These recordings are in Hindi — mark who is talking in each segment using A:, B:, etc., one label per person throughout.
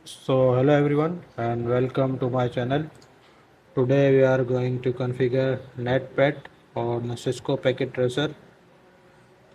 A: So hello everyone and welcome to my channel. Today we are going to configure NetPet on Cisco Packet Tracer.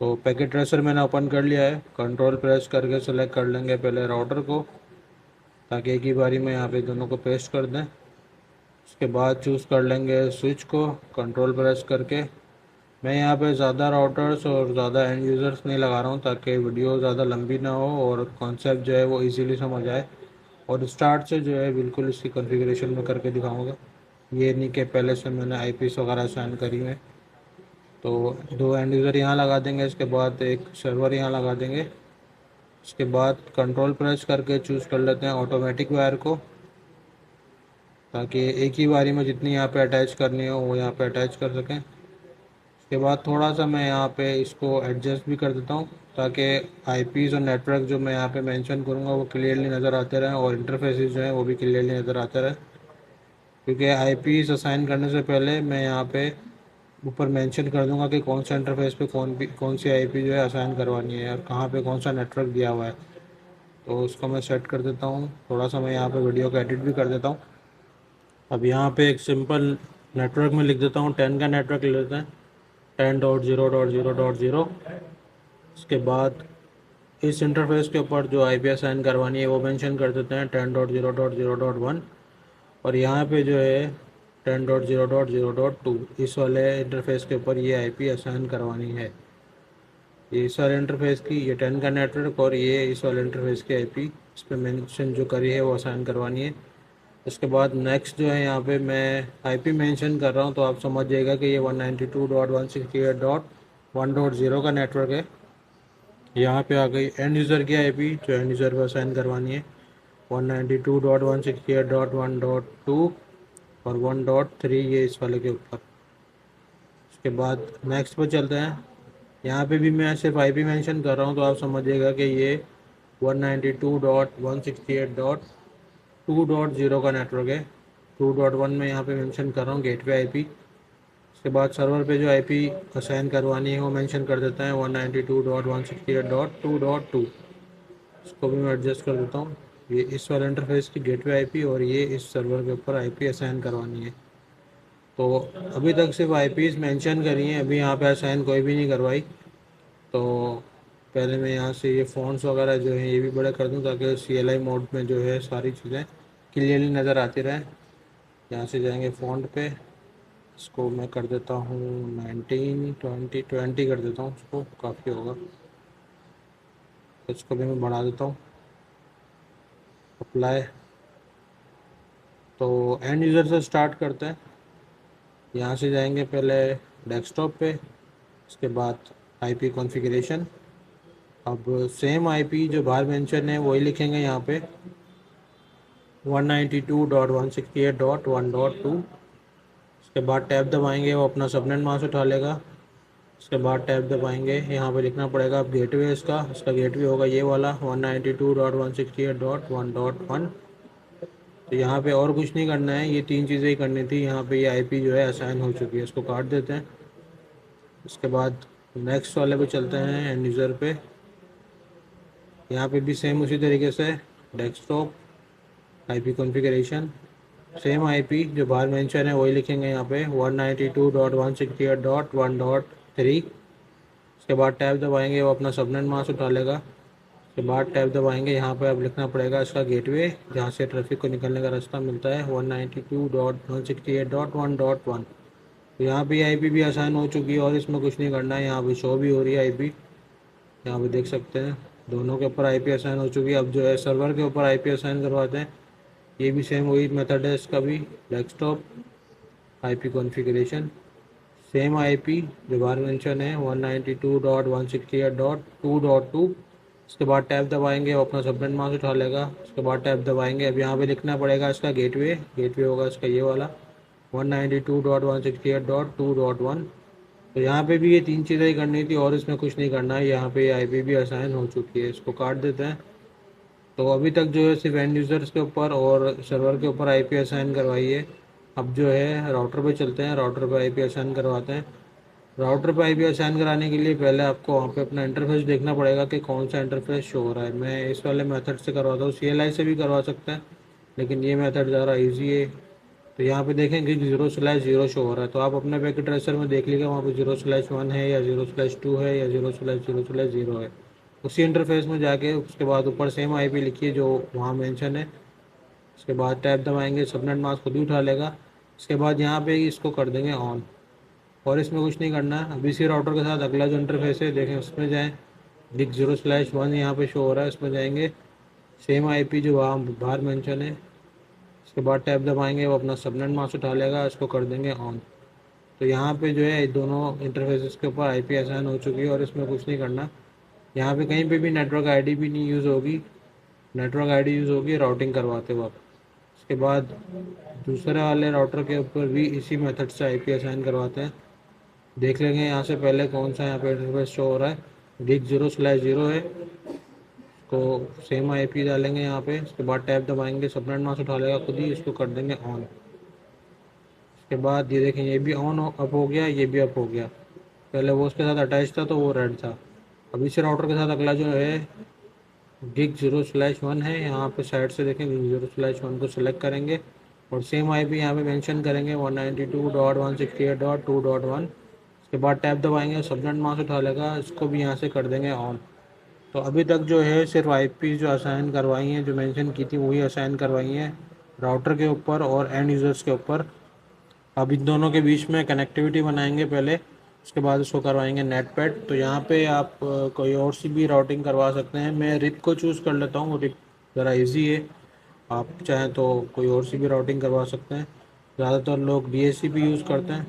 A: तो पैकेट ट्रेसर मैंने ओपन कर लिया है। कंट्रोल प्रेस करके सेलेक्ट कर लेंगे पहले राउटर को, ताकि एक ही बारी में यहाँ पे दोनों को पेस्ट कर दें। उसके बाद चूज़ कर लेंगे स्विच को कंट्रोल प्रेस करके। मैं यहाँ पे ज़्यादा राउटर्स और ज़्यादा एंड यूज़र्स नहीं लगा रहा हूँ, ताकि वीडियो ज़्यादा लंबी ना हो और कॉन्सेप्ट जो है वो इजीली समझ आए। और स्टार्ट से जो है बिल्कुल इसकी कॉन्फ़िगरेशन में करके दिखाऊंगा। ये नहीं कि पहले से मैंने आईपीस वगैरह साइन करी हुए। तो दो एंड यूज़र यहाँ लगा देंगे, इसके बाद एक सर्वर यहाँ लगा देंगे। इसके बाद कंट्रोल प्रेस करके चूज़ कर लेते हैं ऑटोमेटिक वायर को, ताकि एक ही बारी में जितनी यहाँ पे अटैच करनी हो वो यहाँ पे अटैच कर सकें। उसके बाद थोड़ा सा मैं यहाँ पे इसको एडजस्ट भी कर देता हूँ, ताकि आईपीस और नेटवर्क जो मैं यहाँ पे मेंशन करूँगा वो क्लियरली नज़र आते रहें और इंटरफेसेस जो हैं वो भी क्लियरली नज़र आते रहें। क्योंकि आईपीस असाइन करने से पहले मैं यहाँ पे ऊपर मेंशन कर दूंगा कि कौन सा इंटरफेस पे कौन सी आईपी जो है असाइन करवानी है और कहाँ पे कौन सा नेटवर्क दिया हुआ है। तो उसको मैं सेट कर देता हूँ। थोड़ा सा मैं यहाँ पे वीडियो को एडिट भी कर देता हूँ। अब यहाँ पे एक सिंपल नेटवर्क में लिख देता हूँ, 10 का नेटवर्क ले लेते हैं, 10.0.0.0। इसके बाद इस इंटरफेस के ऊपर जो आईपी असाइन करवानी है वो मेंशन कर देते हैं 10.0.0.1। और यहाँ पे जो है 10.0.0.2, इस वाले इंटरफेस के ऊपर ये आईपी असाइन करवानी है। ये इस वाले इंटरफेस की, ये 10 का नेटवर्क और ये इस वाले इंटरफेस की आईपी इस पर मेंशन जो करी है वो असाइन करवानी है। इसके बाद नेक्स्ट जो है यहाँ पे मैं आईपी मेंशन कर रहा हूँ, तो आप समझ जाएगा कि ये 192.168.1.0 का नेटवर्क है। यहाँ पे आ गई एंड यूज़र की आईपी जो एंड यूज़र पर असाइन करवानी है, 192.168.1.2 और 1.3 ये इस वाले के ऊपर। उसके बाद नेक्स्ट पर चलते हैं। यहाँ पे भी मैं सिर्फ आईपी मेंशन कर रहा हूँ, तो आप समझिएगा कि ये 192.168.2.0 का नेटवर्क है। 2.1 में यहाँ पे मेंशन कर रहा हूँ गेटवे आईपी। उसके बाद सर्वर पे जो आईपी असाइन करवानी है वो मेंशन कर देता है 192.168.2.2। इसको भी मैं एडजस्ट कर देता हूँ। ये इस वाले इंटरफेस की गेटवे आईपी और ये इस सर्वर के ऊपर आईपी असाइन करवानी है। तो अभी तक सिर्फ आईपीज मेंशन करी हैं, अभी यहाँ पे असाइन कोई भी नहीं करवाई। तो पहले मैं यहाँ से ये फ़ॉन्ट्स वगैरह जो है ये भी बड़े कर दूँ, ताकि CLI मोड में जो है सारी चीज़ें क्लियरली नज़र आती रहें। यहाँ से जाएंगे फ़ॉन्ट पे, इसको मैं कर देता हूँ 19, 20 कर देता हूँ, उसको काफ़ी होगा। इसको भी मैं बढ़ा देता हूँ, अप्लाई। तो एंड यूज़र से स्टार्ट करते हैं। यहाँ से जाएंगे पहले डेस्कटॉप पे, उसके बाद आईपी कॉन्फ़िगरेशन। अब सेम आईपी जो बाहर मेंशन है वही लिखेंगे यहाँ पे, 192.168.1.2। उसके बाद टैब दबाएंगे, वो अपना सबनेट मास्क उठा लेगा। उसके बाद टैब दबाएंगे, यहाँ पे लिखना पड़ेगा अब गेटवे इसका गेटवे होगा ये वाला 192.168.1.1। तो यहाँ पे और कुछ नहीं करना है, ये तीन चीज़ें ही करनी थी। यहाँ पे ये आईपी जो है असाइन हो चुकी है, इसको काट देते हैं। उसके बाद नेक्स्ट वाले पे चलते हैं, एंड यूज़र पे। यहाँ पे भी सेम उसी तरीके से desktop IP configuration, same IP जो बाहर मेंशन है वही लिखेंगे यहाँ पे 192.168.1.3। उसके बाद टैब दबाएंगे, वो अपना सबनेट मास्क उठा लेगा। उसके बाद टैब दबाएंगे, यहाँ पे अब लिखना पड़ेगा इसका गेटवे, जहाँ से ट्रैफिक को निकलने का रास्ता मिलता है 192.168.1.1। तो यहाँ पे आईपी भी आसान हो चुकी है और इसमें कुछ नहीं करना है। यहाँ पे शो भी हो रही है आईपी, यहाँ पे देख सकते हैं दोनों के ऊपर आईपी असाइन हो चुकी है। अब जो है सर्वर के ऊपर आईपी असाइन करवाते हैं, ये भी सेम वही मेथड है इसका भी। Desktop IP configuration, same IP जो बाहर मेंशन है 192.168.2.2। उसके बाद टैब दबाएंगे, वो अपना सबनेट मास्क उठा लेगा। उसके बाद टैब दबाएंगे, अब यहाँ पे लिखना पड़ेगा इसका गेटवे होगा इसका ये वाला 192.168.2.1। तो यहाँ पे भी ये तीन चीज़ें ही करनी थी और इसमें कुछ नहीं करना है। यहाँ पे आईपी भी असाइन हो चुकी है, इसको काट देते हैं। तो अभी तक जो है सिर्फ एंड यूज़र्स के ऊपर और सर्वर के ऊपर आईपी असाइन करवाई है। अब जो है राउटर पे चलते हैं, राउटर पे आईपी असाइन करवाते हैं। राउटर पे आईपी असाइन कराने के लिए पहले आपको वहाँ पे अपना इंटरफेस देखना पड़ेगा कि कौन सा इंटरफेस शो हो रहा है। मैं इस वाले मेथड से करवाता हूँ, CLI से भी करवा सकते हैं, लेकिन ये मेथड ज़्यादा इजी है। तो यहाँ पे देखेंगे कि 0/0 शो हो रहा है, तो आप अपने पैकेट ट्रेसर में देख लीजिए वहाँ पे 0/1 है या 0/2 है या 0/0/0 है। उसी इंटरफेस में जाके उसके बाद ऊपर सेम आईपी लिखिए जो वहाँ मेंशन है। उसके बाद टैब दबाएंगे, सबनेट मास्क खुद ही उठा लेगा। उसके बाद यहाँ पे इसको कर देंगे ऑन, और इसमें कुछ नहीं करना है। अभी इसी राउटर के साथ अगला जो इंटरफेस है देखें उसमें जाएँ, दिख 0/1 यहाँ पे शो हो रहा है, इसमें जाएंगे, सेम आईपी जो वहाँ बाहर मेंशन है। उसके बाद टैब दबाएंगे, वो अपना सबनेट मास्क उठा लेगा, इसको कर देंगे ऑन। तो यहाँ पे जो है दोनों इंटरफेसेस के ऊपर आईपी असाइन हो चुकी है और इसमें कुछ नहीं करना। यहाँ पे कहीं पे भी नेटवर्क आईडी भी नहीं यूज़ होगी, नेटवर्क आईडी यूज़ होगी राउटिंग करवाते वक्त। उसके बाद दूसरे वाले राउटर के ऊपर भी इसी मेथड से आईपी असाइन करवाते हैं। देख लेंगे यहाँ से पहले कौन सा यहाँ पे इंटरफेस शो हो रहा है, गिग 0/0 है। तो सेम आईपी डालेंगे यहाँ पे, उसके बाद टैब दबाएंगे, सबनेट मास्क उठा लेगा खुद ही, इसको कर देंगे ऑन। उसके बाद ये देखें ये भी ऑन अप हो गया, ये भी अप हो गया। पहले वो उसके साथ अटैच था तो वो रेड था। अब इसी राउटर के साथ अगला जो है गिग 0/1 है, यहाँ पे साइड से देखें गिग 0/1 को सिलेक्ट करेंगे और सेम आईपी यहाँ पे मेंशन करेंगे 192.168.2.1। उसके बाद टैब दबाएंगे, सबनेट मास्क उठा लेगा, इसको भी यहाँ से कर देंगे ऑन। तो अभी तक जो है सिर्फ आईपी जो असाइन करवाई हैं, जो मेंशन की थी वही असाइन करवाई हैं राउटर के ऊपर और एंड यूज़र्स के ऊपर। अब इन दोनों के बीच में कनेक्टिविटी बनाएंगे पहले, उसके बाद उसको करवाएंगे नेट पैड। तो यहाँ पे आप कोई और सी भी राउटिंग करवा सकते हैं। मैं रिप को चूज़ कर लेता हूँ, रिप ज़रा इजी है। आप चाहें तो कोई और सी भी राउटिंग करवा सकते हैं, ज़्यादातर लोग DHCP यूज़ करते हैं।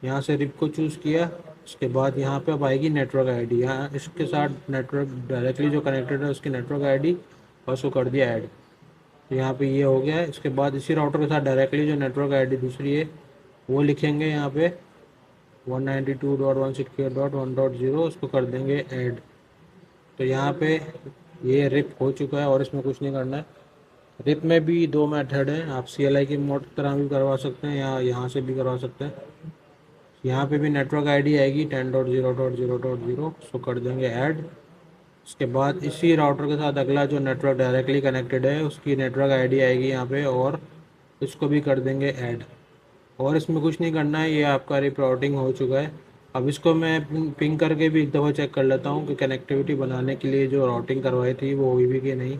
A: यहाँ से रिप को चूज़ किया, उसके बाद यहाँ पे अब आएगी नेटवर्क आईडी, यहाँ इसके साथ नेटवर्क डायरेक्टली जो कनेक्टेड है उसकी नेटवर्क आईडी, और उसको कर दिया ऐड। तो यहाँ पे ये हो गया है। इसके बाद इसी राउटर के साथ डायरेक्टली जो नेटवर्क आईडी दूसरी है वो लिखेंगे यहाँ पे 192.168.1.0, उसको कर देंगे ऐड। तो यहाँ पे ये रिप हो चुका है और इसमें कुछ नहीं करना है। रिप में भी दो मेथड हैं, आप CLI की मोड की तरह भी करवा सकते हैं या यहाँ से भी करवा सकते हैं। यहाँ पे भी नेटवर्क आईडी आएगी 10.0.0.0, उसको कर देंगे ऐड। उसके बाद इसी राउटर के साथ अगला जो नेटवर्क डायरेक्टली कनेक्टेड है उसकी नेटवर्क आईडी आएगी यहाँ पे और उसको भी कर देंगे ऐड। और इसमें कुछ नहीं करना है, ये आपका रिप्राउटिंग हो चुका है। अब इसको मैं पिंग करके भी एक दफ़ा चेक कर लेता हूँ कि कनेक्टिविटी बनाने के लिए जो राउटिंग करवाई थी वो हुई भी कि नहीं,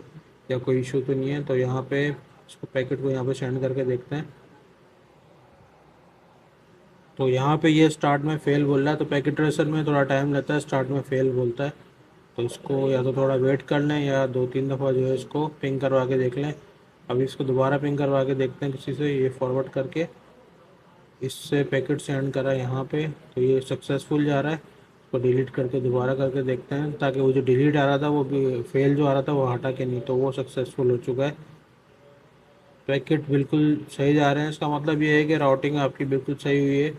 A: या कोई इशू तो नहीं है। तो यहाँ पे इसको पैकेट को यहाँ पे सेंड करके देखते हैं। तो यहाँ पे ये स्टार्ट में फेल बोल रहा है, तो पैकेट ट्रेसर में थोड़ा टाइम लगता है, स्टार्ट में फेल बोलता है। तो इसको या तो थोड़ा वेट कर लें या 2-3 दफ़ा जो है इसको पिंग करवा के देख लें। अभी इसको दोबारा पिंग करवा के देखते हैं किसी से, ये फॉरवर्ड करके इससे पैकेट सेंड करा यहाँ पे, तो ये सक्सेसफुल जा रहा है। इसको डिलीट करके दोबारा करके देखते हैं, ताकि वो जो डिलीट आ रहा था वो भी फेल जो आ रहा था वो हटा के नहीं, तो वो सक्सेसफुल हो चुका है। पैकेट बिल्कुल सही जा रहे हैं, इसका मतलब ये है कि राउटिंग आपकी बिल्कुल सही हुई है,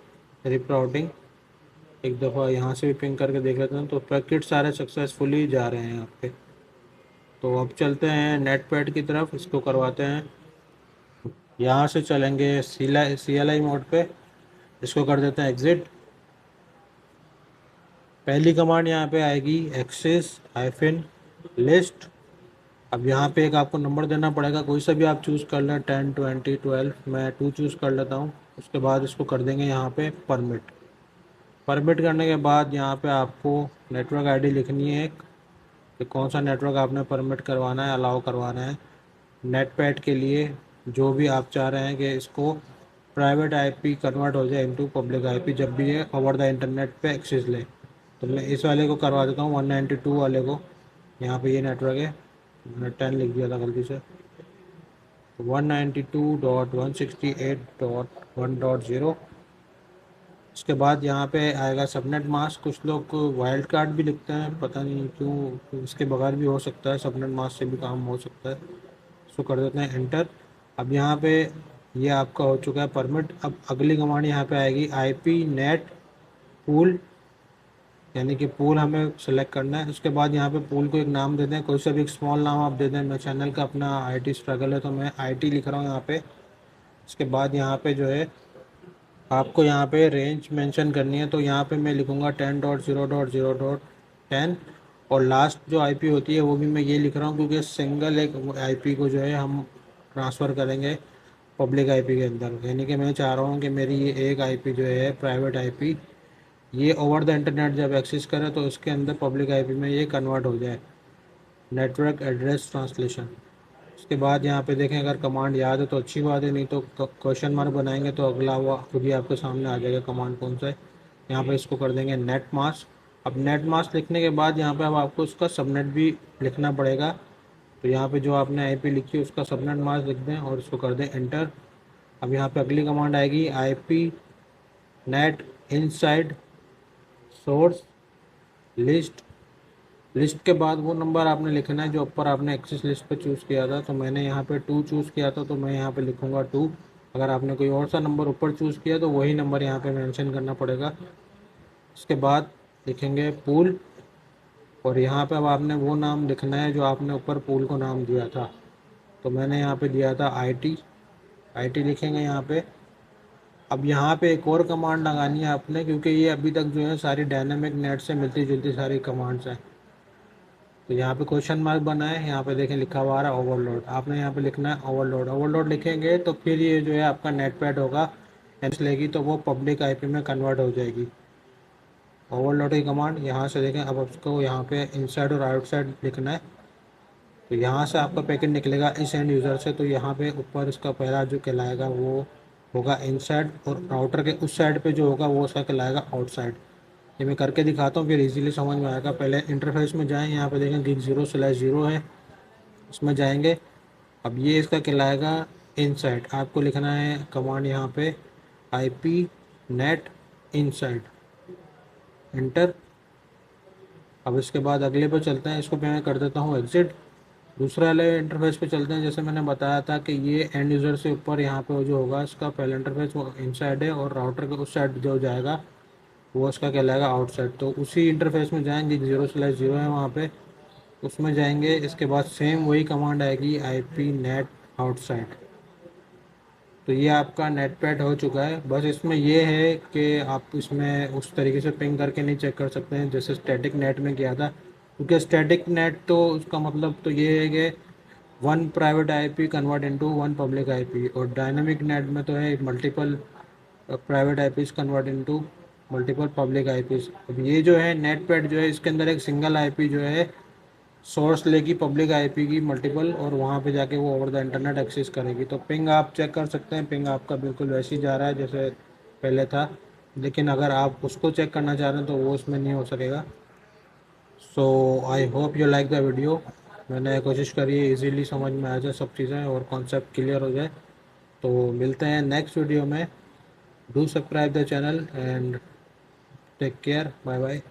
A: रिप राउटिंग। एक दफ़ा यहाँ से भी पिंग करके देख लेते हैं, तो पैकेट सारे सक्सेसफुली जा रहे हैं आपके। तो अब चलते हैं नेट पैड की तरफ, इसको करवाते हैं। यहाँ से चलेंगे CLI मोड पे, इसको कर देते हैं एग्ज़िट। पहली कमांड यहाँ पे आएगी access-list। अब यहाँ पे एक आपको नंबर देना पड़ेगा, कोई सा भी आप चूज़ कर लें, 10, 20, 12, मैं 2 चूज़ कर लेता हूँ। उसके बाद इसको कर देंगे यहाँ पे परमिट। परमिट करने के बाद यहाँ पे आपको नेटवर्क आईडी लिखनी है एक, कि कौन सा नेटवर्क आपने परमिट करवाना है, अलाउ करवाना है। नेट पैड के लिए जो भी आप चाह रहे हैं कि इसको प्राइवेट आईपी कन्वर्ट हो जाए इनटू पब्लिक आईपी जब भी ये ओवर द इंटरनेट पे एक्सेस ले, तो मैं इस वाले को करवा देता हूँ 192 वाले को। यहाँ पे ये नेटवर्क है, मैंने 10 लिख दिया था गलती से। 192.168.1.0। उसके बाद यहाँ पे आएगा सबनेट मास्क। कुछ लोग वाइल्ड कार्ड भी लिखते हैं, पता नहीं क्यों, इसके बगैर भी हो सकता है, सबनेट मास्क से भी काम हो सकता है। इसको कर देते हैं एंटर। अब यहाँ पे ये आपका हो चुका है परमिट। अब अगली कमांड यहाँ पे आएगी IP नेट पूल, यानी कि पूल हमें सेलेक्ट करना है। उसके बाद यहाँ पे पूल को एक नाम दे दें, कोई सा भी एक स्मॉल नाम आप दे दें। मैं चैनल का अपना IT स्ट्रगल है तो मैं IT लिख रहा हूँ यहाँ पे। उसके बाद यहाँ पे जो है आपको यहाँ पे रेंज मेंशन करनी है, तो यहाँ पे मैं लिखूँगा 10.0.0.10 और लास्ट जो आईपी होती है वो भी मैं ये लिख रहा हूँ क्योंकि सिंगल एक आईपी को जो है हम ट्रांसफ़र करेंगे पब्लिक आईपी के अंदर। यानी कि मैं चाह रहा हूँ कि मेरी ये एक आईपी जो है प्राइवेट आईपी, ये ओवर द इंटरनेट जब एक्सेस करे तो उसके अंदर पब्लिक आईपी में ये कन्वर्ट हो जाए, नेटवर्क एड्रेस ट्रांसलेशन। उसके बाद यहाँ पे देखें, अगर कमांड याद है तो अच्छी बात है, नहीं तो क्वेश्चन मार्क बनाएंगे तो अगला हुआ खुद ही आपके सामने आ जाएगा कमांड कौन सा है। यहाँ पे इसको कर देंगे नेट मास्क। अब नेट मास्क लिखने के बाद यहाँ पे अब आपको उसका सबनेट भी लिखना पड़ेगा। तो यहाँ पे जो आपने आईपी लिखी है उसका सबनेट मास्क लिख दें और इसको कर दें एंटर। अब यहाँ पे अगली कमांड आएगी IP net inside source list. List के बाद वो नंबर आपने लिखना है जो ऊपर आपने एक्सेस लिस्ट पे चूज़ किया था। तो मैंने यहाँ पे 2 चूज़ किया था तो मैं यहाँ पे लिखूँगा 2। अगर आपने कोई और सा नंबर ऊपर चूज़ किया तो वही नंबर यहाँ पे मेंशन करना पड़ेगा। उसके बाद लिखेंगे पूल और यहाँ पे अब आपने वो नाम लिखना है जो आपने ऊपर पूल को नाम दिया था। तो मैंने यहाँ पे दिया था आईटी, आईटी लिखेंगे यहाँ पे। अब यहाँ पे एक और कमांड लगानी है आपने, क्योंकि ये अभी तक जो है सारी डायनामिक नेट से मिलती जुलती सारी कमांड्स हैं। तो यहाँ पे क्वेश्चन मार्क बना है, यहाँ पे देखें लिखा हुआ आ रहा है ओवरलोड। आपने यहाँ पे लिखना है ओवरलोड। ओवरलोड लिखेंगे तो फिर ये जो है आपका नेट पैड होगा लेगी तो वो पब्लिक आईपी में कन्वर्ट हो जाएगी। ओवरलोड की कमांड यहाँ से देखें, अब उसको यहाँ पे इनसाइड और आउटसाइड लिखना है। तो यहाँ से आपका पैकेट निकलेगा इस एंड यूज़र से, तो यहाँ पे ऊपर इसका पहला जो कहलाएगा वो होगा इनसाइड और राउटर के उस साइड पे जो होगा वो उसका कहलाएगा आउटसाइड। ये मैं करके दिखाता हूँ फिर इजीली समझ में आएगा। पहले इंटरफेस में जाएं, यहाँ पे देखें gig 0/0 है, उसमें जाएंगे। अब ये इसका कहलाएगा इनसाइड। आपको लिखना है कमांड यहाँ पे IP नेट इनसाइड, एंटर। अब इसके बाद अगले पे चलते हैं, इसको मैं कर देता हूँ एग्जिट। दूसरे वाले इंटरफेस पे चलते हैं। जैसे मैंने बताया था कि ये एंड यूज़र से ऊपर यहाँ पे जो होगा इसका पहला इंटरफेस वो इनसाइड है और राउटर के उस साइड जो जाएगा वो उसका कहलाएगा आउटसाइड। तो उसी इंटरफेस में जाएंगे, 0/0 है वहाँ पे, उसमें जाएंगे। इसके बाद सेम वही कमांड आएगी IP नेट आउटसाइड। तो ये आपका नेट पैड हो चुका है। बस इसमें ये है कि आप इसमें उस तरीके से पिंग करके नहीं चेक कर सकते हैं जैसे स्टैटिक नेट में किया था, क्योंकि स्टैटिक नेट तो उसका मतलब तो ये है कि one private IP convert into one public IP, और डायनामिक नेट में तो है multiple private IPs convert into multiple public IPs. अब ये जो है नेट पैड जो है इसके अंदर एक सिंगल आईपी जो है सोर्स लेगी पब्लिक आईपी की मल्टीपल, और वहाँ पे जाके वो ओवर द इंटरनेट एक्सेस करेगी। तो पिंग आप चेक कर सकते हैं, पिंग आपका बिल्कुल वैसे ही जा रहा है जैसे पहले था, लेकिन अगर आप उसको चेक करना चाह रहे हैं तो वो उसमें नहीं हो सकेगा। So I hope you like the video. मैंने कोशिश करी है इजीली समझ में आ जाए सब चीज़ें और कॉन्सेप्ट क्लियर हो जाए। तो मिलते हैं नेक्स्ट वीडियो में। Do subscribe the channel and take care, bye bye.